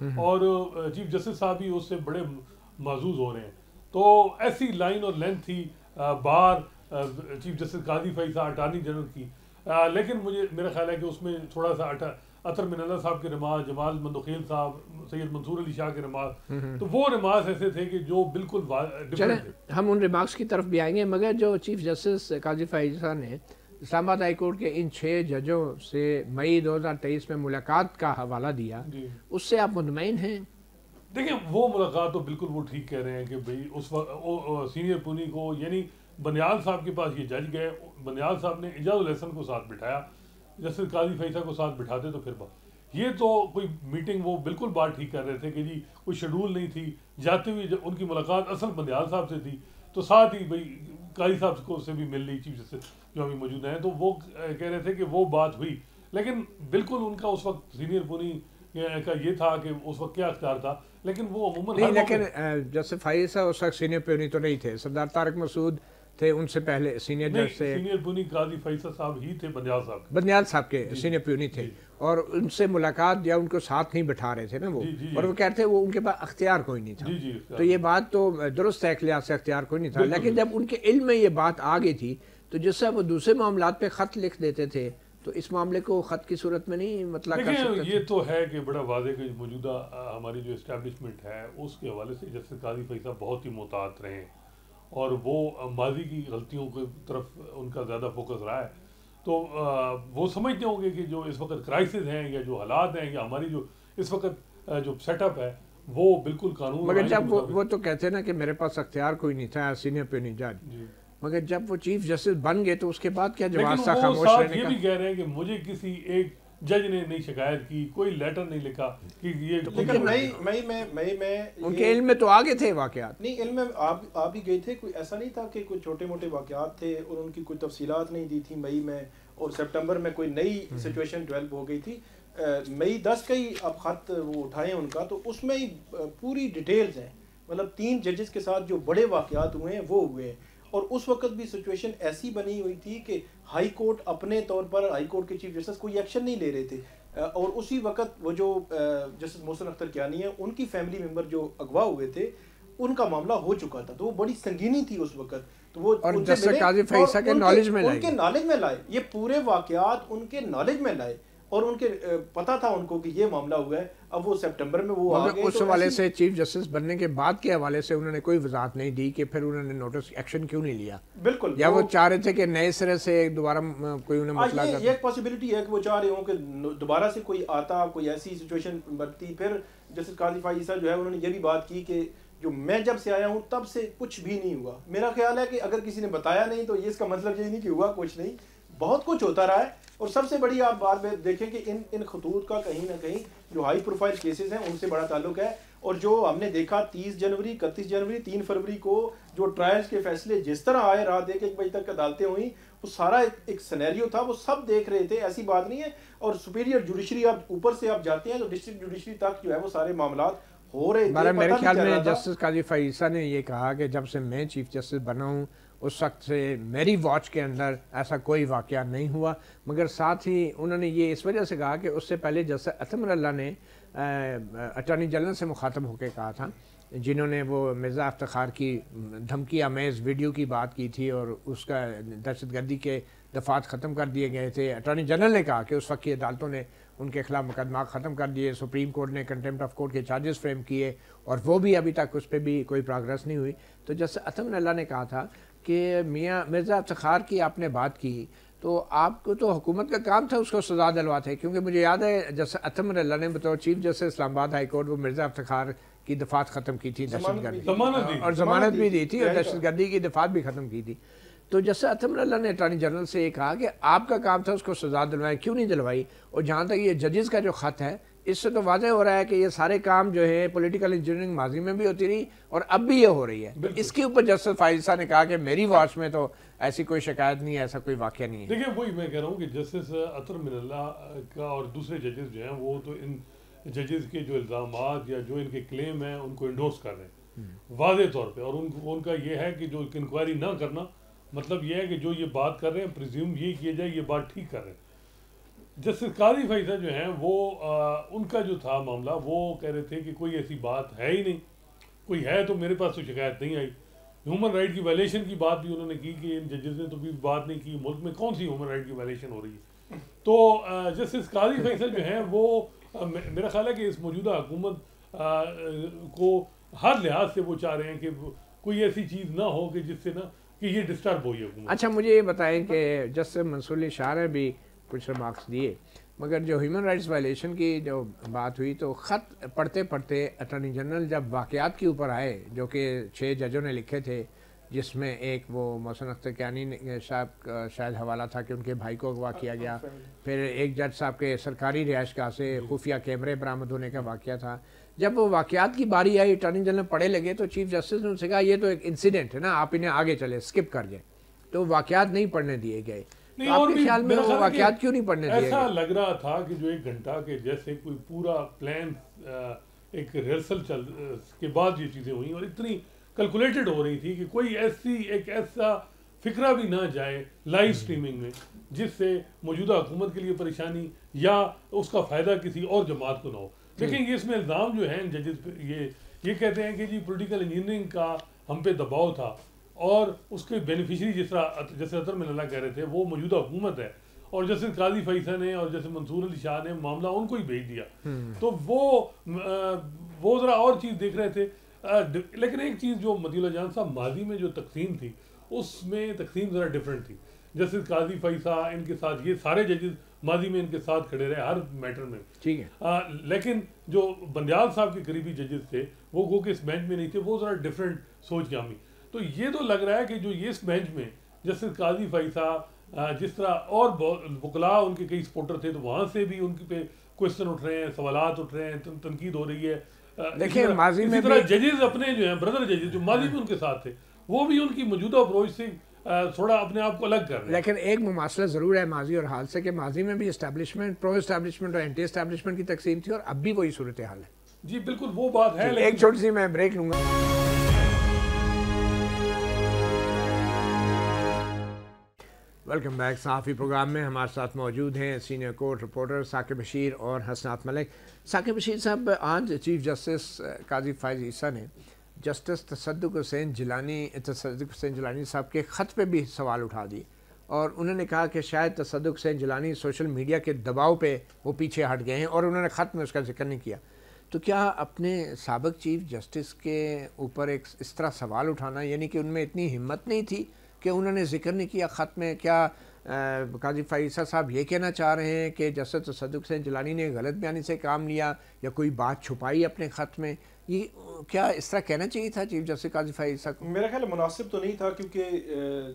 اور chief justice صاحب بھی اس سے بڑے معزوز ہو رہے ہیں. تو ایسی لائن اور لینتھ تھی بار چیف جسٹس قاضی فیصل اٹارنی جنرل کی. لیکن میرا خیال ہے کہ اس میں تھوڑا سا اطہر من اللہ صاحب کے نماز, جمال مندوخیل صاحب, سید منصور علی شاہ کے نماز, تو وہ نماز ایسے تھے کہ جو بالکل ڈفرنٹ تھے. ہم ان ریمارکس کی طرف بھی آئیں گے, مگر جو چیف جسٹس قاضی فیصل نے اسلام آباد ہائی کورٹ کے ان 6 ججوں سے مئی 2023 میں ملاقات کا حوالہ دیا, اس سے آپ مطمئن ہیں؟ دیکھیں وہ ملاقات تو بالکل وہ ٹھیک کہہ رہے ہیں کہ بھئی اس وقت سینئر پونی کو, یعنی بنیال صاحب کے پاس یہ جج گئے, بنیال صاحب نے اعجاز الحسن کو ساتھ بٹھایا, جسٹس قاضی فیصل کو ساتھ بٹھاتے تو پھر یہ تو کوئی میٹنگ, وہ بالکل بات ٹھیک کر رہے تھے کہ جی کوئی شیڈول نہیں تھی. جاتے ہوئے ان کی ملاقات اصل بنیال صاحب سے تھی, تو ساتھ ہی بھئی قاضی صاحب کو سے بھی مل لی چیف جسٹس جو ابھی موجود ہیں, تو وہ کہہ رہے تھے کہ وہ بات ہوئی. لیکن بالکل ان کا اس وقت سینئر پونی کا یہ تھا کہ اس وقت کیا اختیار تھا, لیکن وہ عموماً نہیں. لیکن جیسے فائز صاحب اس وقت سینئر پونی تو نہیں تھے, سردار طارق مسعود تھے ان سے پہلے سینئر جج سے. سینئر پونی قاضی فیصل صاحب ہی تھے, بنیال صاحب کے سینئر پیونی تھے, اور ان سے ملاقات یا ان کو ساتھ نہیں بٹھا رہے تھے نا وہ, اور وہ کہتے ہیں وہ ان کے پاس اختیار کوئی نہیں تھا. تو یہ بات تو درست ہے, لحاظ سے اختیار کوئی نہیں تھا, لیکن جب ان کے علم میں یہ بات آ گئی تھی تو جس سے وہ دوسرے معاملات پہ خط لکھ دیتے تھے, تو اس معاملے کو خط کی صورت میں نہیں مطلب کر سکتے تھے. یہ تو ہے کہ بڑا واضح کہ موجودہ ہماری جو اسٹیبلشمنٹ ہے اس کے حوالے سے جسٹس قاضی فیصل بہت ہی محتاط رہے ہیں, اور وہ ماضی کی غلطیوں کی طرف ان کا زیادہ فوکس رہا ہے. تو وہ سمجھتے ہوں گے کہ جو اس وقت کرائسس ہیں یا جو حالات ہیں یا ہماری جو اس وقت جو سیٹ اپ ہے وہ بالکل قانون. مگر جب وہ تو کہتے ہیں نا کہ میرے پاس اختیار کوئی نہیں تھا سینئر پیونی جج, مگر جب وہ چیف جسٹس بن گئے تو اس کے بعد کیا جواز تھا خاموش رہنے کا؟ یہ بھی کہہ رہے ہیں کہ مجھے کسی ایک جج نے نہیں شکایت کی, کوئی لیٹر نہیں لکھا کہ یہ. لیکن میں ان کے علم میں تو آگے تھے واقعات. نہیں, علم میں آپ ہی گئے تھے, کوئی ایسا نہیں تھا کہ کوئی چھوٹے موٹے واقعات تھے اور ان کی کوئی تفصیلات نہیں دی تھی مئی میں, اور سپٹمبر میں کوئی نئی سچویشن ڈیولپ ہو گئی تھی. مئی 10 کا ہی آپ خط وہ اٹھائیں ان کا, تو اس میں ہی پوری ڈیٹیلز ہیں, مطلب 3 ججز کے ساتھ جو بڑے واقعات ہوئے ہیں وہ ہوئے ہیں. اور اس وقت بھی سچویشن ایسی بنی ہوئی تھی کہ ہائی کورٹ اپنے طور پر, ہائی کورٹ کے چیف جسٹس کوئی ایکشن نہیں لے رہے تھے, اور اسی وقت وہ جو جسٹس محسن اختر کیانی ہیں ان کی فیملی ممبر جو اغوا ہوئے تھے ان کا معاملہ ہو چکا تھا, تو وہ بڑی سنگینی تھی اس وقت. تو وہ اور جسٹس قاضی فیصل کے نالج میں لائے, ان کے نالج میں لائے, یہ پورے واقعات ان کے نالج میں لائے, اور ان کے پتہ تھا ان کو کہ یہ معاملہ ہوا ہے. اب وہ سپٹمبر میں وہ آ گئے, اس حوالے سے چیف جسٹس بننے کے بعد کے حوالے سے انہوں نے کوئی وضاحت نہیں دی کہ پھر انہوں نے نوٹس ایکشن کیوں نہیں لیا. بالکل, یا وہ چاہ رہے تھے کہ نئے سرے سے دوبارہ کوئی انہیں مسئلہ کرتا. یہ ایک پاسبلٹی ہے کہ وہ چاہ رہے ہوں کہ دوبارہ سے کوئی آتا, کوئی ایسی سچویشن بنتی. پھر جسٹس قاضی فیصل جو ہے انہوں نے یہ بھی بات کی کہ جو میں جب سے آیا ہوں تب سے کچھ بھی نہیں ہوا. میرا خیال ہے کہ اگر کسی نے بتایا نہیں تو یہ اس کا مطلب یہ نہیں کہ ہوا کچھ نہیں, بہت کچھ ہوتا رہا ہے. اور سب سے بڑی آپ بات میں دیکھیں کہ ان خطوط کا کہیں نہ کہیں جو ہائی پروفائل کیسز ہیں ان سے بڑا تعلق ہے. اور جو ہم نے دیکھا 30 جنوری 31 جنوری 3 فروری کو جو ٹرائلز کے فیصلے جس طرح آئے, رات 1 بجے تک عدالتیں ہوئیں, وہ سارا ایک سینیریو تھا, وہ سب دیکھ رہے تھے, ایسی بات نہیں ہے. اور سپیریئر جوڈیشری آپ اوپر سے آپ جاتے ہیں تو ڈسٹرکٹ جوڈیشری تک جو ہے وہ سارے معاملات ہو رہے تھے. میرے خیال میں جسٹس قاضی فیصل نے یہ کہا کہ جب سے میں چیف جسٹس بنا ہوں اس وقت سے میری واچ کے اندر ایسا کوئی واقعہ نہیں ہوا. مگر ساتھ ہی انہوں نے یہ اس وجہ سے کہا کہ اس سے پہلے جسٹس اطہر من اللہ نے اٹارنی جنرل سے مخاطب ہو کے کہا تھا, جنہوں نے وہ مرزا افتخار کی دھمکی آمیز ویڈیو کی بات کی تھی اور اس کا دہشت گردی کے دفعات ختم کر دیے گئے تھے. اٹارنی جنرل نے کہا کہ اس وقت کی عدالتوں نے ان کے خلاف مقدمات ختم کر دیے, سپریم کورٹ نے کنٹیمپٹ آف کورٹ کے چارجز فریم کیے, اور وہ بھی ابھی تک اس پہ بھی کوئی پروگریس نہیں ہوئی. تو جسٹس اطہر من اللہ نے کہا تھا کہ میاں مرزا افتخار کی آپ نے بات کی تو آپ کو تو حکومت کا کام تھا اس کو سزا دلواتے, کیونکہ مجھے یاد ہے جسٹس اطہر من اللہ نے بطور چیف جسٹس اسلام آباد ہائی کورٹ وہ مرزا افتخار کی دفعات ختم کی تھی, دہشت گردی اور ضمانت بھی دی تھی, اور دہشت گردی کی دفعات بھی ختم کی تھی. تو جسٹس اطہر من اللہ نے اٹارنی جنرل سے یہ کہا کہ آپ کا کام تھا اس کو سزا دلوائیں, کیوں نہیں دلوائی. اور جہاں تک یہ ججز کا جو خط ہے اس سے تو واضح ہو رہا ہے کہ یہ سارے کام جو ہے پولیٹیکل انجینئرنگ ماضی میں بھی ہوتی رہی اور اب بھی یہ ہو رہی ہے. اس کے اوپر جسٹس فائز صاحب نے کہا کہ میری واچ میں تو ایسی کوئی شکایت نہیں ہے, ایسا کوئی واقعہ نہیں ہے. دیکھیں وہی میں کہہ رہا ہوں کہ جسٹس اطہر من اللہ کا اور دوسرے ججز جو ہیں وہ تو ان ججز کے جو الزامات یا جو ان کے کلیم ہیں ان کو انڈورس کر رہے ہیں واضح طور پہ, اور ان کا یہ ہے کہ جو انکوائری نہ کرنا مطلب یہ ہے کہ جو یہ بات کر رہے ہیں پریزیوم یہ کیا جائے یہ بات ٹھیک کر رہے ہیں. جسٹس قاضی فیصل جو ہیں وہ ان کا جو تھا معاملہ وہ کہہ رہے تھے کہ کوئی ایسی بات ہے ہی نہیں, کوئی ہے تو میرے پاس تو شکایت نہیں آئی. ہیومن رائٹ کی وائلیشن کی بات بھی انہوں نے کی کہ ان ججز نے تو بھی بات نہیں کی, ملک میں کون سی ہیومن رائٹ کی وائلیشن ہو رہی ہے. تو جسٹس قاضی فیصل جو ہیں وہ میرا خیال ہے کہ اس موجودہ حکومت کو ہر لحاظ سے وہ چاہ رہے ہیں کہ کوئی ایسی چیز نہ ہو کہ جس سے نا کہ یہ ڈسٹرب ہو یہ حکومت. اچھا مجھے یہ بتائیں کہ جسٹس منصور علی شاہ نے بھی کچھ ریمارکس دیے, مگر جو ہیومن رائٹس وائلیشن کی جو بات ہوئی تو خط پڑھتے پڑھتے اٹارنی جنرل جب واقعات کے اوپر آئے جو کہ 6 ججوں نے لکھے تھے, جس میں ایک وہ محسن اختر کیانی صاحب کا شاید حوالہ تھا کہ ان کے بھائی کو اغوا کیا گیا, پھر ایک جج صاحب کے سرکاری رہائش گاہ سے خفیہ کیمرے برآمد ہونے کا واقعہ تھا. جب وہ واقعات کی باری آئی اٹارنی جنرل پڑھے لگے تو چیف جسٹس نے ان سے کہا یہ تو ایک انسیڈنٹ ہے نا, آپ انہیں آگے چلے اسکپ کر جائیں, تو واقعات نہیں پڑھنے دیے گئے. آپ کے خیال میں وہ واقعات کیوں نہیں پڑھنے دیے گئے؟ ایسا لگ رہا تھا کہ جو 1 گھنٹہ کے جیسے کوئی پورا پلان ایک ریہرسل چل کے بعد یہ چیزیں ہوئیں اور اتنی کیلکولیٹڈ ہو رہی تھی کہ کوئی ایسا فکرہ بھی نہ جائے لائیو سٹریمنگ میں جس سے موجودہ حکومت کے لیے پریشانی یا اس کا فائدہ کسی اور جماعت کو نہ ہو. لیکن یہ اس میں الزام جو ہیں ججز پہ یہ کہتے ہیں کہ جی پولیٹیکل انجینئرنگ کا ہم پہ دباؤ تھا اور اس کے بینیفیشری جس طرح جیسے اطہر من اللہ کہہ رہے تھے وہ موجودہ حکومت ہے, اور جیسے قاضی فیصل نے اور جیسے منصور علی شاہ نے معاملہ ان کو ہی بھیج دیا. تو وہ ذرا اور چیز دیکھ رہے تھے. لیکن ایک چیز جو مطیع اللہ جان صاحب ماضی میں جو تقسیم تھی اس میں تقسیم ذرا ڈفرینٹ تھی. جیسے قاضی فیصل ان کے ساتھ یہ سارے ججز ماضی میں ان کے ساتھ کھڑے رہے ہر میٹر میں, ٹھیک ہے, لیکن جو بندیال صاحب کے قریبی ججز تھے وہ گو کہ اس بینچ میں نہیں تھے, وہ ذرا ڈفرینٹ سوچ کے آمی. تو یہ تو لگ رہا ہے کہ جو یہ اس بینچ میں جیسے قاضی فیصل جس طرح اور وکلاء ان کے کئی سپورٹر تھے تو وہاں سے بھی ان پہ کوشچن اٹھ رہے ہیں, سوالات اٹھ رہے ہیں, تنقید ہو رہی ہے. دیکھیں ماضی میں اسی طرح ججز اپنے جو ہیں بردر ججز جو ماضی میں ان کے ساتھ تھے وہ بھی ان کی موجودہ اپروچ سے تھوڑا اپنے آپ کو الگ کر رہے ہیں. لیکن ایک مماثلت ضرور ہے ماضی اور حال سے کہ ماضی میں بھی اسٹیبلشمنٹ پرو اسٹیبلشمنٹ اور اینٹی اسٹیبلشمنٹ کی تقسیم تھی اور اب بھی وہی صورتحال ہے. جی بالکل وہ بات ہے. ایک چھوٹی سی میں بریک لوں گا. Welcome back. صحافی پروگرام میں ہمارے ساتھ موجود ہیں senior court reporter Saqib Bashir اور حسنات ملک. ثاقب بشیر صاحب, آج چیف جسٹس قاضی فائز عیسیٰ نے جسٹس تصدق حسین جیلانی صاحب کے خط پہ بھی سوال اٹھا دی اور انہوں نے کہا کہ شاید تصدق حسین جیلانی سوشل میڈیا کے دباؤ پہ وہ پیچھے ہٹ گئے ہیں اور انہوں نے خط میں اس کا ذکر نہیں کیا. تو کیا اپنے سابق چیف جسٹس کے اوپر ایک اس طرح سوال اٹھانا, یعنی کہ ان میں اتنی ہمت نہیں تھی کہ انہوں نے ذکر نہیں کیا خط میں؟ کیا قاضی فائز صاحب یہ کہنا چاہ رہے ہیں کہ جسٹس تصدق حسین جیلانی نے غلط بیانی سے کام لیا یا کوئی بات چھپائی اپنے خط میں؟ یہ کیا اس طرح کہنا چاہیے تھا چیف جسٹس قاضی فائز صاحب کو؟ میرا خیال ہے مناسب تو نہیں تھا, کیونکہ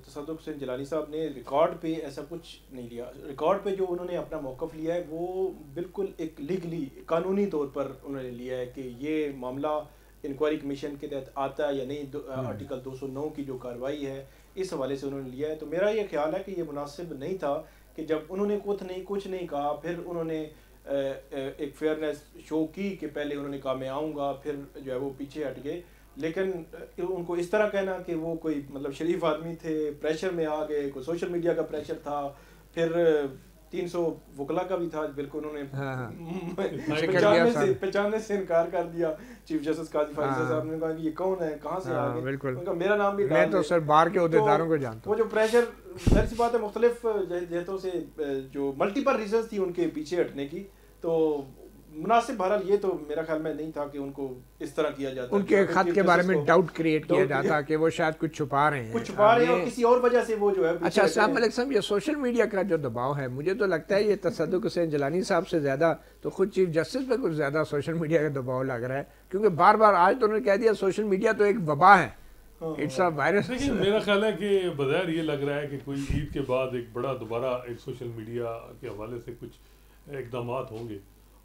تصدق حسین جیلانی صاحب نے ریکارڈ پہ ایسا کچھ نہیں لیا. ریکارڈ پہ جو انہوں نے اپنا موقف لیا ہے وہ بالکل ایک لیگلی قانونی طور پر انہوں نے لیا ہے کہ یہ معاملہ انکوائری کمیشن کے تحت آتا ہے یا نہیں, آرٹیکل 209 کی جو کارروائی ہے اس حوالے سے انہوں نے لیا ہے. تو میرا یہ خیال ہے کہ یہ مناسب نہیں تھا کہ جب انہوں نے کچھ نہیں کہا پھر انہوں نے ایک فیئرنیس شو کی کہ پہلے انہوں نے کہا میں آؤں گا, پھر جو ہے وہ پیچھے ہٹ گئے. لیکن ان کو اس طرح کہنا کہ وہ کوئی مطلب شریف آدمی تھے, پریشر میں آ گئے, کوئی سوشل میڈیا کا پریشر تھا, پھر 300 وکلا کا بھی تھا, بالکل انہوں نے 95 سے انکار کر دیا. چیف جسٹس قاضی فائز صاحب نے کہا کہ یہ کون ہے, کہاں سے آ گئے, ان کا میرا نام بھی میں تو سر بار کے عہدیداروں کو جانتا ہوں. وہ جو پریشر ظاہر سی بات ہے مختلف جہتوں سے جو ملٹیپل ریزنز تھی ان کے پیچھے ہٹنے کی, تو مناسب بہرحال یہ تو میرا خیال میں نہیں تھا کہ ان کو اس طرح کیا جاتا, ان کے خط کے بارے میں ڈاؤٹ کریٹ کیا جاتا کہ وہ شاید کچھ چھپا رہے ہیں اور کسی اور وجہ سے وہ جو ہے. اچھا السلام علیکم صاحب, یہ سوشل میڈیا کا جو دباؤ ہے مجھے تو لگتا ہے یہ تصدق حسین جیلانی صاحب سے زیادہ تو خود چیف جسٹس پہ کچھ زیادہ سوشل میڈیا کا دباؤ لگ رہا ہے, کیونکہ بار بار آج تو انہوں نے کہہ دیا سوشل میڈیا تو ایک وبا ہے, اٹس اے وائرس. لیکن میرا خیال ہے کہ بظاہر یہ لگ رہا ہے کہ کوئی عید کے بعد ایک بڑا دوبارہ ایک سوشل میڈیا کے حوالے سے کچھ اقدامات ہوں گے,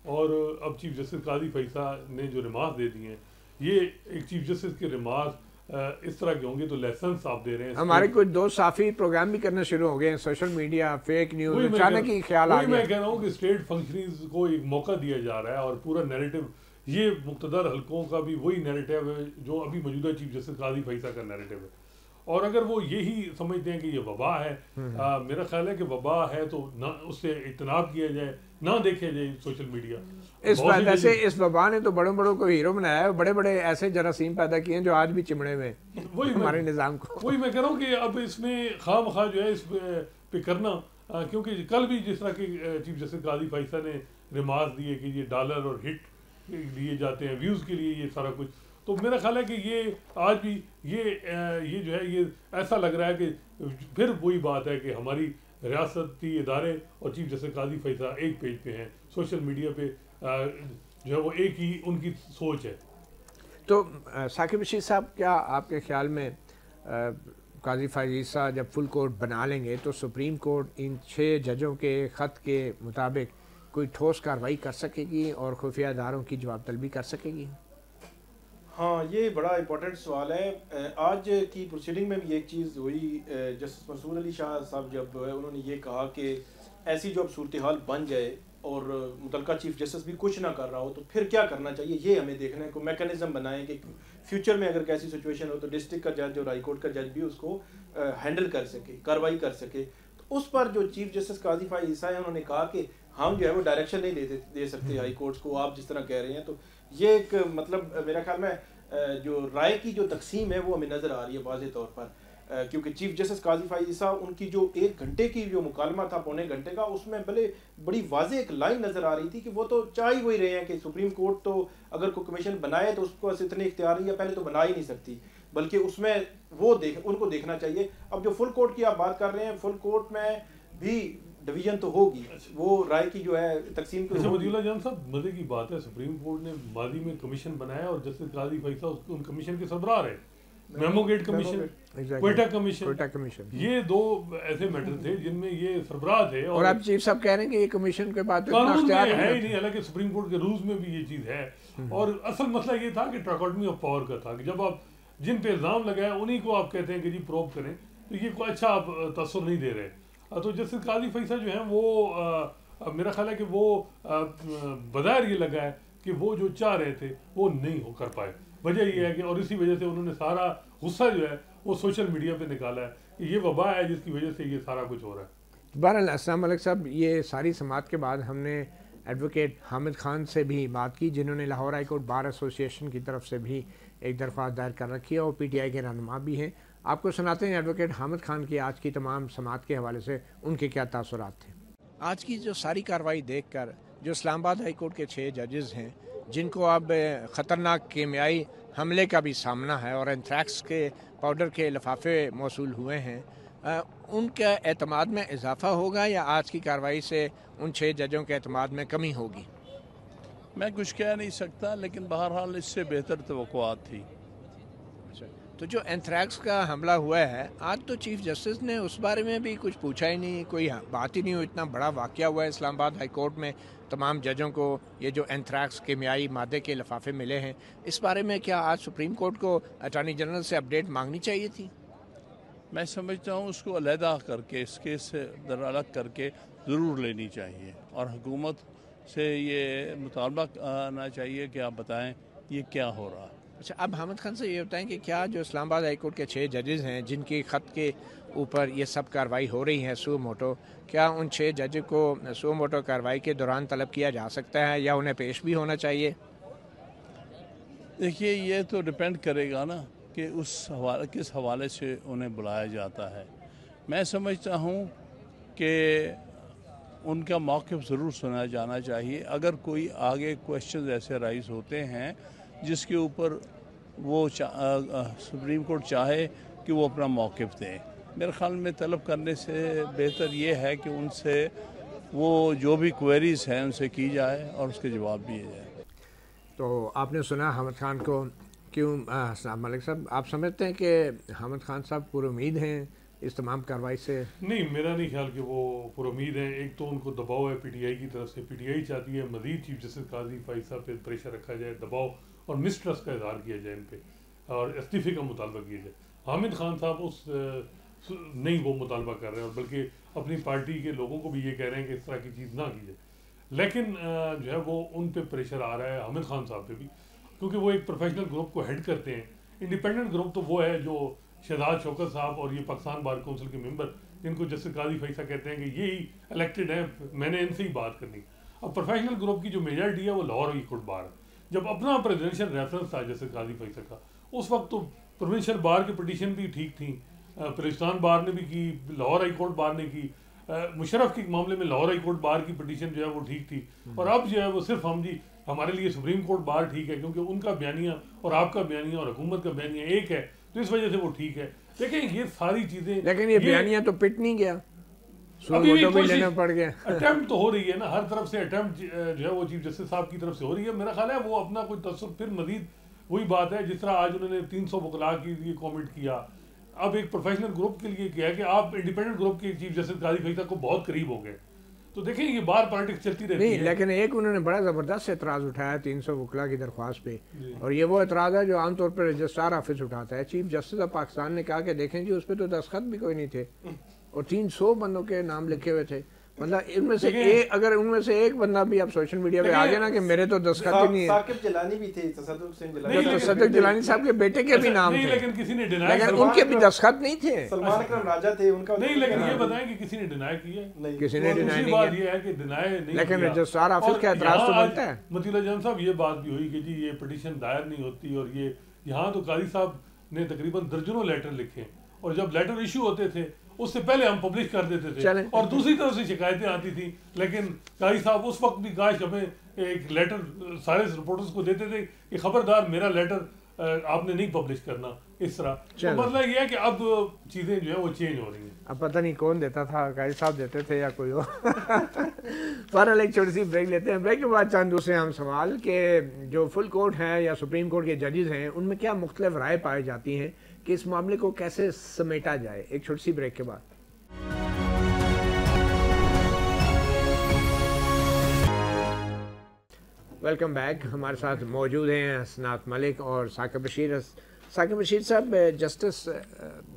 اور اب چیف جسٹس قاضی فیصل نے جو ریمارک دے دیے ہیں یہ ایک چیف جسٹس کے ریمارک اس طرح کے ہوں گے تو لیسنس آپ دے رہے ہیں. ہمارے کچھ 2 صحافی پروگرام بھی کرنا شروع ہو گئے ہیں, سوشل میڈیا, فیک نیوز, اچانک ہی خیال آ گیا. میں کہہ رہا ہوں کہ اسٹیٹ فنکشنریز کو ایک موقع دیا جا رہا ہے اور پورا نیریٹو یہ مقتدر حلقوں کا بھی وہی نیریٹو ہے جو ابھی موجودہ چیف جسٹس قاضی فیصل کا نیریٹو ہے, اور اگر وہ یہی سمجھتے ہیں کہ یہ وبا ہے، میرا خیال ہے کہ وبا ہے تو نہ اس سے اجتناب کیا جائے، نہ دیکھا جائے سوشل میڈیا. ویسے اس وبا نے تو بڑوں بڑوں کو ہیرو بنایا ہے، بڑے بڑے ایسے جراثیم پیدا کیے ہیں جو آج بھی چمڑے میں ہمارے نظام کو. وہی میں کہہ رہا ہوں کہ اب اس میں خواہ مخواہ جو ہے اس پہ کرنا، کیونکہ کل بھی جس طرح کہ چیف جسٹس قاضی فیصل نے ریمارک دیے کہ یہ ڈالر اور ہٹ لیے جاتے ہیں ویوز کے لیے، یہ سارا کچھ، تو میرا خیال ہے کہ یہ آج بھی یہ جو ہے یہ ایسا لگ رہا ہے کہ پھر وہی بات ہے کہ ہماری ریاستی ادارے اور چیف جسٹس قاضی فیصل ایک پیج پہ ہیں، سوشل میڈیا پہ جو ہے وہ ایک ہی ان کی سوچ ہے. تو ثاقب رشید صاحب، کیا آپ کے خیال میں قاضی فائز عیسیٰ جب فل کورٹ بنا لیں گے تو سپریم کورٹ ان 6 ججوں کے خط کے مطابق کوئی ٹھوس کارروائی کر سکے گی اور خفیہ اداروں کی جواب طلبی کر سکے گی؟ ہاں، یہ بڑا امپورٹنٹ سوال ہے. آج کی پروسیڈنگ میں بھی ایک چیز ہوئی، جسٹس منصور علی شاہ صاحب جب انہوں نے یہ کہا کہ ایسی جو اب صورتحال بن جائے اور متعلقہ چیف جسٹس بھی کچھ نہ کر رہا ہو تو پھر کیا کرنا چاہیے، یہ ہمیں دیکھنا ہے. کوئی میکانزم بنائیں کہ فیوچر میں اگر کیسی سچویشن ہو تو ڈسٹرکٹ کا جج اور ہائی کورٹ کا جج بھی اس کو ہینڈل کر سکے، کارروائی کر سکے. تو اس پر جو چیف جسٹس قاضی فائز عیسیٰ ہیں، انہوں نے کہا کہ ہم جو ہے وہ ڈائریکشن نہیں دے سکتے ہائی کورٹس کو، آپ جس طرح کہہ رہے ہیں. تو یہ ایک مطلب میرا خیال میں جو رائے کی جو تقسیم ہے وہ ہمیں نظر آ رہی ہے واضح طور پر، کیونکہ چیف جسٹس قاضی فائز عیسیٰ ان کی جو 1 گھنٹے کی جو مکالمہ تھا، پونے گھنٹے کا، اس میں بڑی واضح ایک لائن نظر آ رہی تھی کہ وہ تو چاہ ہی وہی رہے ہیں کہ سپریم کورٹ تو اگر کوئی کمیشن بنائے تو اس کو اتنے اختیار یا پہلے تو بنا ہی نہیں سکتی، بلکہ اس میں ان کو دیکھنا چاہیے. اب جو فل کورٹ کی آپ بات کر رہے ہیں، فل کورٹ میں بھی ڈویژن تو ہوگی، وہ رائے کی جو ہے تقسیم کی. ولی اللہ جان صاحب، مزے کی بات ہے، سپریم کورٹ نے ماضی میں کمیشن بنایا اور جسٹس قاضی فیصل ان کمیشن کے سربراہ رہے. Memo gate commission, Quetta commission, یہ 2 ایسے میٹر تھے جن میں یہ سربراہ تھے. اور اب چیف صاحب کہہ رہے ہیں کہ یہ کمیشن کے بعد قانون میں ہے ہی نہیں، حالانکہ سپریم کورٹ کے رولز میں بھی یہ چیز ہے. اور اصل مسئلہ یہ تھا کہ ٹراکوٹمی آف پاور کا تھا کہ جب آپ جن پہ الزام لگائے انہیں کو آپ کہتے ہیں کہ جی پروب کریں، تو یہ کوئی اچھا آپ تاثر نہیں دے رہے. تو جسٹس قاضی فیصل جو ہیں وہ میرا خیال ہے کہ وہ بظاہر یہ لگا ہے کہ وہ جو چاہ رہے تھے وہ نہیں ہو کر پائے. وجہ یہ ہے کہ اور اسی وجہ سے انہوں نے سارا غصہ جو ہے وہ سوشل میڈیا پہ نکالا ہے کہ یہ وبا ہے جس کی وجہ سے یہ سارا کچھ ہو رہا ہے. بہرحال السلام علیکم صاحب، یہ ساری سماعت کے بعد ہم نے ایڈوکیٹ حامد خان سے بھی بات کی، جنہوں نے لاہور ہائی کورٹ بار ایسوسی ایشن کی طرف سے بھی ایک درخواست دائر کر رکھی ہے اور پی ٹی آئی کے رہنما بھی ہیں. آپ کو سناتے ہیں ایڈوکیٹ حامد خان کی آج کی تمام سماعت کے حوالے سے ان کے کیا تاثرات تھے. آج کی جو ساری کارروائی دیکھ کر جو اسلام آباد ہائی کورٹ کے 6 ججز ہیں جن کو اب خطرناک کیمیائی حملے کا بھی سامنا ہے اور اینتھریکس کے پاؤڈر کے لفافے موصول ہوئے ہیں، ان کا اعتماد میں اضافہ ہوگا یا آج کی کارروائی سے ان 6 ججوں کے اعتماد میں کمی ہوگی؟ میں کچھ کہہ نہیں سکتا، لیکن بہرحال اس سے بہتر توقعات تھی. تو جو اینتھریکس کا حملہ ہوا ہے آج، تو چیف جسٹس نے اس بارے میں بھی کچھ پوچھا ہی نہیں، کوئی بات ہی نہیں ہوئی. اتنا بڑا واقعہ ہوا ہے اسلام آباد ہائی کورٹ میں، تمام ججوں کو یہ جو اینتھریکس کیمیائی مادے کے لفافے ملے ہیں، اس بارے میں کیا آج سپریم کورٹ کو اٹارنی جنرل سے اپڈیٹ مانگنی چاہیے تھی؟ میں سمجھتا ہوں اس کو علیحدہ کر کے، اس کیس سے الگ کر کے ضرور لینی چاہیے، اور حکومت سے یہ مطالبہ آنا چاہیے کہ آپ بتائیں یہ کیا ہو رہا ہے. اچھا، اب حامد خان سے یہ بتائیں کہ کیا جو اسلام آباد ہائی کورٹ کے 6 ججز ہیں جن کی خط کے اوپر یہ سب کارروائی ہو رہی ہے سو موٹو، کیا ان 6 جج کو سو موٹو کارروائی کے دوران طلب کیا جا سکتا ہے یا انہیں پیش بھی ہونا چاہیے؟ دیکھیے، یہ تو ڈیپینڈ کرے گا نا کہ کس حوالے سے انہیں بلایا جاتا ہے. میں سمجھتا ہوں کہ ان کا موقف ضرور سنا جانا چاہیے. اگر کوئی آگے کویشچنز ایسے رائز ہوتے ہیں جس کے اوپر وہ سپریم کورٹ چاہے کہ وہ اپنا موقف دیں، میرے خیال میں طلب کرنے سے بہتر یہ ہے کہ ان سے وہ جو بھی کوئریز ہیں ان سے کی جائے اور اس کے جواب دیے جائے. تو آپ نے سنا حامد خان کو. کیوں السلام علیکم صاحب، آپ سمجھتے ہیں کہ حامد خان صاحب پر امید ہیں اس تمام کارروائی سے؟ نہیں، میرا نہیں خیال کہ وہ پر امید ہیں. ایک تو ان کو دباؤ ہے پی ٹی آئی کی طرف سے، پی ٹی آئی چاہتی ہے مزید چیف جسٹس قاضی فائز صاحب پہ پریشر رکھا جائے، دباؤ اور مسٹرسٹ کا اظہار کیا جائے ان پہ اور استعفے کا مطالبہ کیا جائے. حامد خان صاحب نہیں وہ مطالبہ کر رہے ہیں، اور بلکہ اپنی پارٹی کے لوگوں کو بھی یہ کہہ رہے ہیں کہ اس طرح کی چیز نہ کی جائے. لیکن جو ہے وہ ان پہ پریشر آ رہا ہے حامد خان صاحب پہ بھی، کیونکہ وہ ایک پروفیشنل گروپ کو ہیڈ کرتے ہیں. انڈیپینڈنٹ گروپ تو وہ ہے جو شہزاد شوکت صاحب اور یہ پاکستان بار کونسل کے ممبر جن کو جسٹس قاضی فیصل کہتے ہیں کہ یہی الیکٹڈ ہیں, میں نے ان سے ہی بات کرنی. اب پروفیشنل گروپ کی جو میجارٹی ہے وہ لاہور ہائی کورٹ بار ہے. جب اپنا پریزیڈنشل ریفرنس تھا جسٹس قاضی فیصل کا, اس وقت تو پروونشل بار کی پٹیشن بھی ٹھیک تھیں, بلوچستان بار نے بھی کی, لاہور ہائی کورٹ بار نے کی, مشرف کے معاملے میں لاہور ہائی کورٹ بار کی پٹیشن جو ہے وہ ٹھیک تھی. اور اب جو ہے وہ صرف ہم جی ہمارے لیے سپریم کورٹ بار ٹھیک ہے کیونکہ ان کا بیانیہ اور آپ کا بیانیہ اور حکومت کا بیانیہ ایک ہے, تو اس وجہ سے وہ ٹھیک ہے. دیکھیں یہ ساری چیزیں, لیکن یہ بیانیہ تو پٹ نہیں گیا, ابھی بھی لینا پڑ گیا. اٹیمپٹ تو ہو رہی ہے نا, ہر طرف سے اٹیمپٹ جو ہے وہ چیف جسٹس صاحب کی طرف سے ہو رہی ہے. میرا خیال ہے وہ اپنا کوئی تصور پھر مزید وہی بات ہے جس طرح آج انہوں نے 300 وکلاء کے لیے کامنٹ کیا, اب ایک پروفیشنل گروپ کے لیے کیا ہے کہ آپ انڈیپینڈنٹ گروپ کے چیف جسٹس قاضی فیصل کو بہت قریب ہو گئے. تو دیکھیں یہ بار پالیٹکس چلتی رہتی ہے. نہیں لیکن ایک انہوں نے بڑا زبردست اعتراض اٹھایا 300 وکلاء کی درخواست پہ, اور یہ وہ اعتراض ہے جو عام طور پر رجسٹرار آفس اٹھاتا ہے. چیف جسٹس آف پاکستان نے کہا کہ دیکھیں جی اس پہ تو دستخط بھی کوئی نہیں تھے اور 300 بندوں کے نام لکھے ہوئے تھے. مطلب ان میں سے اگر ان میں سے ایک بندہ بھی اب سوشل میڈیا پہ آ گیا نا کہ میرے تو دستخط ہی نہیں ہے. ثاقب جیلانی بھی تھے, تصدق جیلانی صاحب کے بیٹے کے بھی نام تھے لیکن کسی نے لیکن ان کے بھی دستخط نہیں تھے. سلمان اکرم راجہ تھے ان کا نہیں, لیکن یہ بتائیں کہ کسی نے ڈینائی کیا ہے؟ کسی نے ڈینائی نہیں بات یہ ہے کہ ڈینائی نہیں, لیکن رجسٹرار آفس کا اعتراض تو بنتا ہے. مطیع جان صاحب یہ بات بھی ہوئی کہ جی یہ پٹیشن دائر نہیں ہوتی, اور یہ یہاں تو قاضی صاحب نے تقریباً درجنوں لیٹر لکھے, اور جب لیٹر ایشو ہوتے تھے اس سے پہلے ہم پبلش کر دیتے تھے, اور دوسری طرف سے شکایتیں آتی تھیں. لیکن قاضی صاحب اس وقت بھی کاش ہمیں ایک لیٹر سارے رپورٹرز کو دیتے تھے کہ خبردار میرا لیٹر آپ نے نہیں پبلش کرنا اس طرح. تو مسئلہ یہ ہے کہ اب چیزیں جو ہے وہ چینج ہو رہی ہیں. اب پتہ نہیں کون دیتا تھا, قاضی صاحب دیتے تھے یا کوئی اور. بہرحال ایک چھوٹی سی بریک لیتے ہیں, بریک کے بعد چند دوسرے اہم سوال کہ جو فل کورٹ ہیں یا سپریم کورٹ کے ججز ہیں ان میں کیا مختلف رائے پائی جاتی ہیں کہ اس معاملے کو کیسے سمیٹا جائے. ایک چھوٹی سی بریک کے بعد. Welcome back. ہمارے ساتھ موجود ہیں حسنات ملک اور ثاقب بشیر. ثاقب بشیر صاحب, جسٹس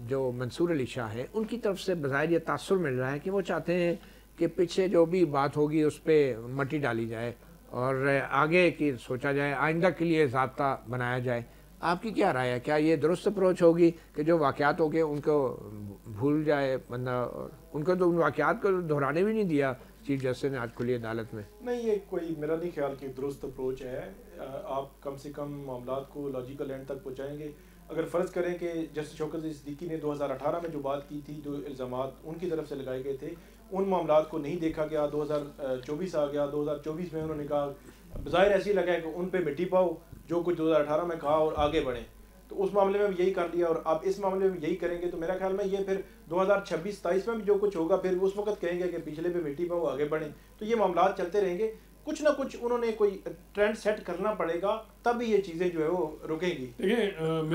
جو منصور علی شاہ ہیں ان کی طرف سے بظاہر یہ تاثر مل رہا ہے کہ وہ چاہتے ہیں کہ پیچھے جو بھی بات ہوگی اس پہ مٹی ڈالی جائے اور آگے کی سوچا جائے, آئندہ کے لیے ضابطہ بنایا جائے. آپ کی کیا رائے ہے, کیا یہ درست اپروچ ہوگی کہ جو واقعات ہو گئے ان کو بھول جائے بندہ, ان کو تو ان واقعات کو دہرانے بھی نہیں دیا چیف جسٹس نے آج کھلی عدالت میں؟ نہیں, یہ کوئی میرا نہیں خیال کہ درست اپروچ ہے. آپ کم سے کم معاملات کو لاجیکل اینڈ تک پہنچائیں گے. اگر فرض کریں کہ جسٹس شوکت صدیقی نے 2018 میں جو بات کی تھی, جو الزامات ان کی طرف سے لگائے گئے تھے, ان معاملات کو نہیں دیکھا گیا, 2024 آ گیا, 2024 میں انہوں نے کہا بظاہر ایسے ہی لگا ہے کہ ان پہ مٹی پاؤ جو کچھ 2018 میں کہا اور آگے بڑھیں. تو اس معاملے میں بھی یہی کر لیا, اور آپ اس معاملے میں یہی کریں گے تو میرا خیال میں یہ پھر 2026-27 میں بھی جو کچھ ہوگا پھر اس وقت کہیں گے کہ پچھلے پہ مٹی پاؤ آگے بڑھیں. تو یہ معاملات چلتے رہیں گے. کچھ نہ کچھ انہوں نے کوئی ٹرینڈ سیٹ کرنا پڑے گا, تب یہ چیزیں جو ہے وہ رکیں گی.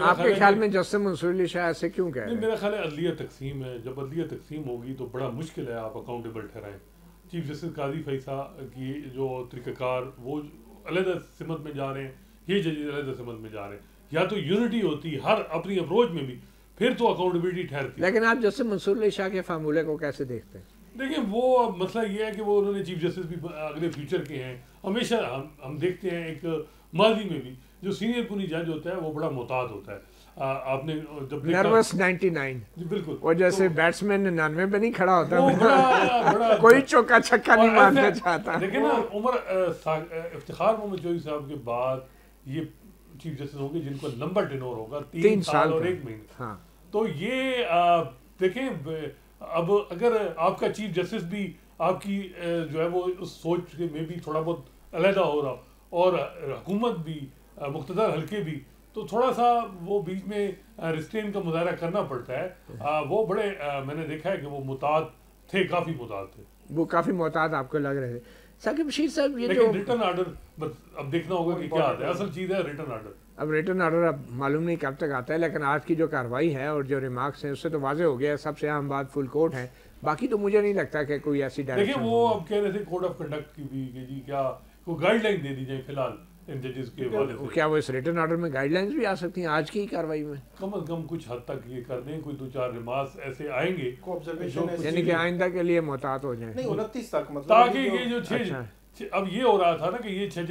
آپ کے خیال میں جسٹس منصور علی شاہ ایسے کیوں کہہ رہے ہیں؟ میرا خیال ہے عدلیہ تقسیم ہے. جب عدلیہ تقسیم ہوگی تو بڑا مشکل ہے آپ اکاؤنٹیبل ٹھہرائیں. چیف جسٹس قاضی فیصل کی جو طریقہ کار وہ علیحدہ سمت میں جا رہے ہیں, یہ ججز علیحدہ سمت میں جا رہے ہیں. یا تو یونٹی ہوتی ہر اپنی اپروچ میں بھی, پھر تو اکاؤنٹیبلٹی ٹھہرتی. لیکن آپ جسٹس منصور علی شاہ کے فارمولے کو کیسے دیکھتے ہیں؟ دیکھیں وہ مسئلہ یہ ہے کہ وہ انہوں نے چیف جسٹس بھی اگلے فیوچر کے ہیں. ہمیشہ ہم دیکھتے ہیں ایک ماضی میں بھی جو سینئر پونی جج ہوتا ہے وہ بڑا محتاط ہوتا ہے. آپ نے جب نروس 99 جی بالکل, وہ جیسے بیٹسمین 99 پہ نہیں کھڑا ہوتا, کوئی چوکا چھکا نہیں مارنا چاہتا. لیکن نا عمر افتخار محمد جوئی صاحب کے بعد یہ چیف جسٹس ہوں گے جن کو لمبا ٹینور ہوگا, 3 سال اور 1 مہینہ. تو یہ دیکھیں اب اگر آپ کا چیف جسٹس بھی آپ کی جو ہے وہ اس سوچ کے میں بھی تھوڑا بہت علیحدہ ہو رہا, اور حکومت بھی مقتدر حلقے بھی, تو تھوڑا سا وہ بیچ میں ریسٹرین کا مظاہرہ کرنا پڑتا ہے. وہ بڑے میں نے دیکھا ہے کہ وہ محتاط تھے, کافی محتاط تھے, وہ کافی محتاط آپ کو لگ رہے تھے. ثاقب بشیر صاحب یہ لیکن ریٹرن آرڈر اب دیکھنا ہوگا کہ کیا آتا ہے. اصل چیز ہے ریٹرن آرڈر. اب ریٹرن آرڈر اب معلوم نہیں کب تک آتا ہے, لیکن آج کی جو کارروائی ہے اور جو ریمارکس ہیں اس سے تو واضح ہو گیا ہے. سب سے اہم بات فل کورٹ ہے, باقی تو مجھے نہیں لگتا کہ کوئی ایسی ڈائریکشن. دیکھیں وہ اب کہہ رہے تھے کوڈ آف کنڈکٹ کی بھی کہ جی کیا کوئی گائیڈ لائن دے دی جائے فی الحال ان ججز کے حوالے سے. کیا وہ اس ریٹرن آرڈر میں گائیڈ لائنز بھی آ سکتی ہیں آج کی کارروائی میں؟ کم از کم کچھ حد تک یہ کر دیں, کوئی 2-4 ریمارکس ایسے آئیں گے یعنی کہ آئندہ کے لیے محتاط ہو جائیں. نہیں 29 تک مطلب تاکہ یہ جو اب یہ ہو رہا تھا نا کہ یہ 6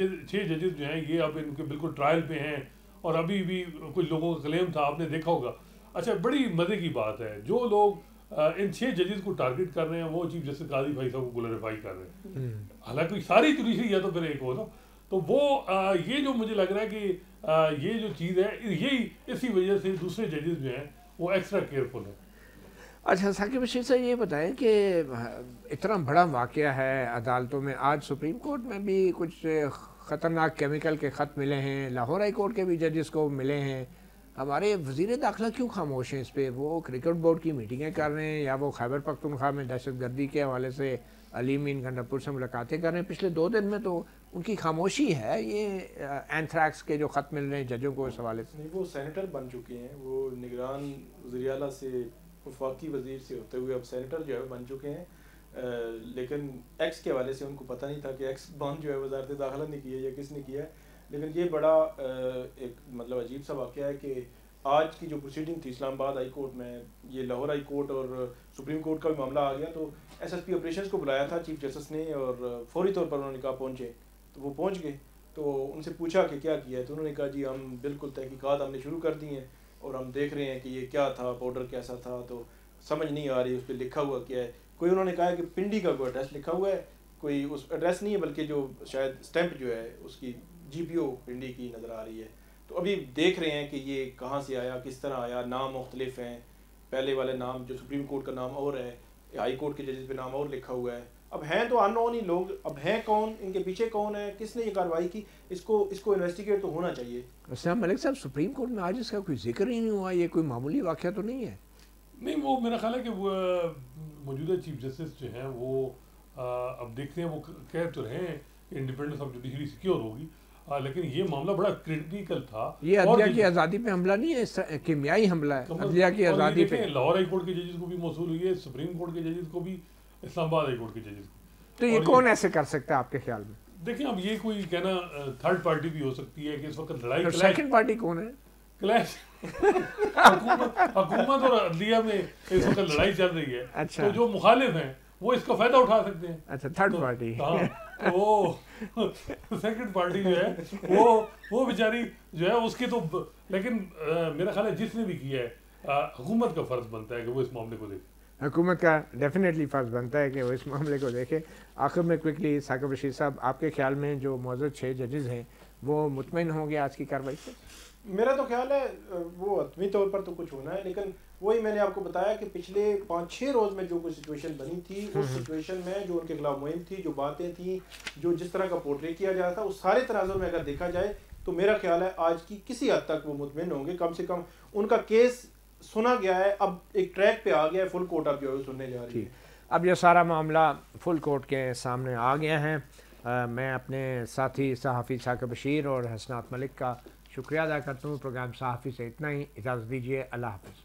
ججز جو ہیں یہ اب ان کے بالکل ٹرائل پہ ہیں, اور ابھی بھی کچھ لوگوں کا کلیم تھا, آپ نے دیکھا ہوگا اچھا بڑی مزے کی بات ہے جو لوگ ان 6 ججز کو ٹارگٹ کر رہے ہیں وہ چیف جسٹس قاضی بھائی صاحب کو گلوریفائی کر رہے ہیں، حالانکہ ساری جوڈیشری یا تو پھر ایک ہو نا، تو وہ یہ جو مجھے لگ رہا ہے کہ یہ جو چیز ہے یہی اسی وجہ سے دوسرے ججز جو ہیں وہ ایکسٹرا کیئرفل ہیں۔ اچھا ثاقب بشیر صاحب یہ بتائیں کہ اتنا بڑا واقعہ ہے عدالتوں میں، آج سپریم کورٹ میں بھی کچھ خطرناک کیمیکل کے خط ملے ہیں، لاہور ہائی کورٹ کے بھی ججز کو ملے ہیں، ہمارے وزیر داخلہ کیوں خاموش ہیں اس پہ؟ وہ کرکٹ بورڈ کی میٹنگیں کر رہے ہیں یا وہ خیبر پختونخوا میں دہشت گردی کے حوالے سے علی مین گنڈاپور سے ملاقاتیں کر رہے ہیں؟ پچھلے 2 دن میں تو ان کی خاموشی ہے۔ یہ اینتھریکس کے جو خط مل رہے ہیں ججوں کو اس حوالے سے، نہیں وہ سینیٹر بن چکے ہیں، وہ نگران وزیر اعلیٰ سے وفاقی وزیر سے ہوتے ہوئے اب سینیٹر جو ہے بن چکے ہیں، لیکن ایکس کے حوالے سے ان کو پتہ نہیں تھا کہ ایکس بند جو ہے وزارت داخلہ نے کیا ہے یا کس نے کیا ہے۔ لیکن یہ بڑا ایک مطلب عجیب سا واقعہ ہے کہ آج کی جو پروسیڈنگ تھی اسلام آباد ہائی کورٹ میں، یہ لاہور ہائی کورٹ اور سپریم کورٹ کا بھی معاملہ آ گیا، تو ایس ایس پی آپریشنز کو بلایا تھا چیف جسٹس نے اور فوری طور پر انہوں نے کہا پہنچے، تو وہ پہنچ گئے، تو ان سے پوچھا کہ کیا کیا ہے، تو انہوں نے کہا جی ہم بالکل تحقیقات ہم نے شروع کر دی ہیں اور ہم دیکھ رہے ہیں کہ یہ کیا تھا، پاؤڈر کیسا تھا، تو سمجھ نہیں آ رہی اس پہ لکھا ہوا کیا ہے۔ کوئی انہوں نے کہا کہ پنڈی کا کوئی ایڈریس لکھا ہوا ہے، کوئی اس ایڈریس نہیں ہے بلکہ جو شاید اسٹیمپ جو ہے اس کی جی پی او پنڈی کی نظر آ رہی ہے۔ تو ابھی دیکھ رہے ہیں کہ یہ کہاں سے آیا، کس طرح آیا، نام مختلف ہیں، پہلے والے نام جو سپریم کورٹ کا نام اور ہے، ہائی کورٹ کے ججز پہ نام اور لکھا ہوا ہے، اب ہیں تو ان نون ہی لوگ، اب ہیں کون، ان کے پیچھے کون ہے، کس نے یہ کارروائی کی، اس کو انویسٹیگیٹ تو ہونا چاہیے۔ اسلام ملک صاحب سپریم کورٹ میں آج اس کا کوئی ذکر ہی نہیں ہوا، یہ کوئی معمولی واقعہ تو نہیں ہے؟ نہیں وہ میرا خیال ہے کہ وہ موجودہ چیف جسٹس جو ہیں وہ اب دیکھتے ہیں، وہ کہہ تو رہے ہیں کہ انڈیپینڈنس آف جوڈیشری سیکیور ہوگی، لیکن یہ معاملہ بڑا کرٹیکل تھا۔ یہ عدلیہ کی آزادی پہ حملہ نہیں ہے، کیمیائی حملہ ہے عدلیہ کی آزادی پہ۔ لاہور ہائی کورٹ کے ججز کو بھی موصول ہوئی ہے، سپریم کورٹ کے ججز کو بھی، اسلام آباد ہائی کورٹ کے ججز کو۔ تو یہ کون ایسے کر سکتا ہے آپ کے خیال میں؟ دیکھیں اب یہ کوئی کہنا تھرڈ پارٹی بھی ہو سکتی ہے کہ اس وقت لڑائی سیکنڈ پارٹی کون ہے؟ کلیش حکومت اور عدلیہ میں اس وقت لڑائی چل رہی ہے، تو جو مخالف ہیں وہ اس کا فائدہ اٹھا سکتے ہیں۔ اچھا تھرڈ پارٹی، ہاں وہ سیکنڈ پارٹی جو ہے وہ بیچاری جو ہے اس کی تو، لیکن میرا خیال ہے جس نے بھی کیا ہے حکومت کا فرض بنتا ہے کہ وہ اس معاملے کو دیکھے، حکومت کا ڈیفینیٹلی فرض بنتا ہے کہ وہ اس معاملے کو دیکھے۔ آخر میں کوئکلی ثاقب بشیر صاحب، آپ کے خیال میں جو معزز 6 ججز ہیں وہ مطمئن ہوں گے آج کی کارروائی سے؟ میرا تو خیال ہے وہ حتمی طور پر تو کچھ ہونا ہے، لیکن وہی میں نے آپ کو بتایا کہ پچھلے 5-6 روز میں جو کوئی سچویشن بنی تھی، اس سچویشن میں جو ان کے خلاف مہم تھی، جو باتیں تھیں، جو جس طرح کا پورٹری کیا جاتا تھا، اس سارے تناظر میں اگر دیکھا جائے تو میرا خیال ہے آج کی کسی حد تک وہ مطمئن ہوں گے، کم سے کم ان کا کیس سنا گیا ہے، اب ایک ٹریک پہ آ گیا ہے، فل کورٹ اب جو ہے سننے جا رہی ہے۔ اب یہ سارا معاملہ فل کورٹ کے سامنے آ گیا ہے۔ میں اپنے ساتھی صحافی ثاقب بشیر اور حسنات ملک کا شکریہ ادا کرتا ہوں۔ پروگرام صحافی سے اتنا ہی، اجازت دیجیے، اللہ حافظ۔